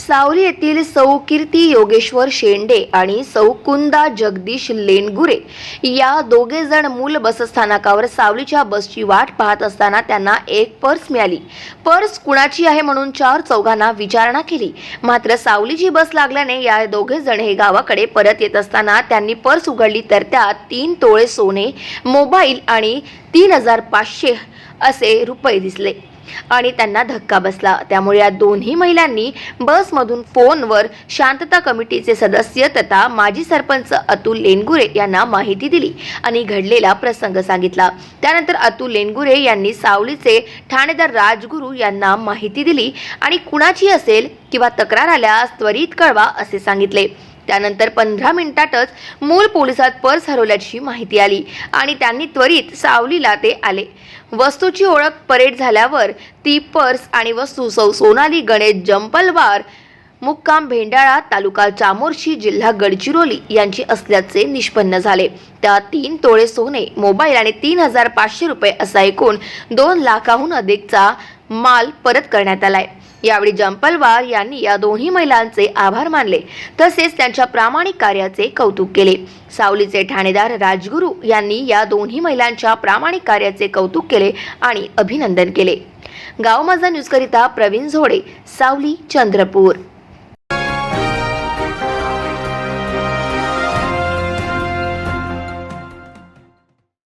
सावली येथील सौ कीर्ती योगेश्वर शेंडे आणि सौ कुंदा जगदीश लेनगुरे या दोघे जण मूल बसस्थानकावर सावलीच्या बसची वाट पाहत असताना त्यांना एक पर्स मिळाली। पर्स कुणाची आहे म्हणून चार चौघांना विचारणा केली, मात्र सावलीची बस लागल्याने या दोघे जण हे गावाकडे परत येत असताना त्यांनी पर्स उघडली तर त्यात 3 तोळे सोने, मोबाईल आणि 3,500 असे रुपये दिसले आणि त्यांना धक्का बसला। त्यामुळे या दोन्ही महिलांनी बसमधून फोनवर शांतता कमिटीचे सदस्य तथा माजी सरपंच अतुल लेनगुरे यांना माहिती दिली आणि घडलेला प्रसंग सांगितला। त्यानंतर अतुल लेनगुरे यांनी सावलीचे ठाणेदार राजगुरू यांना माहिती दिली आणि कुणाची असेल किंवा तक्रार आल्यास त्वरित कळवा असे सांगितले। त्यानंतर 15 मिनिटातच मूल पोलिसात पर्स हरवल्याची माहिती आली आणि त्यांनी त्वरित सावलीला ते आले। वस्तूची ओळख परेड झाल्यावर ती पर्स आणि वस्तू सौ सोनाली गणेश जंपलवार, मुक्काम भेंडाळा, तालुका चामोर्शी, जिल्हा गडचिरोली यांची असल्याचे निष्पन्न झाले। त्या 3 तोळे सोने, मोबाईल आणि 3,500 रुपये असा एकूण 2 लाखाहून अधिकचा माल परत करण्यात आलाय। यावेळी जंपलवार यांनी या दोन्ही महिलांचे आभार मानले तसेच त्यांच्या प्रामाणिक कार्याचे कौतुक केले। सावलीचे ठाणेदार राजगुरू यांनी या दोन्ही महिलांच्या प्रामाणिक कार्याचे कौतुक केले आणि अभिनंदन केले। गाव माझा न्यूज करिता प्रवीण झोडे, सावली, चंद्रपूर।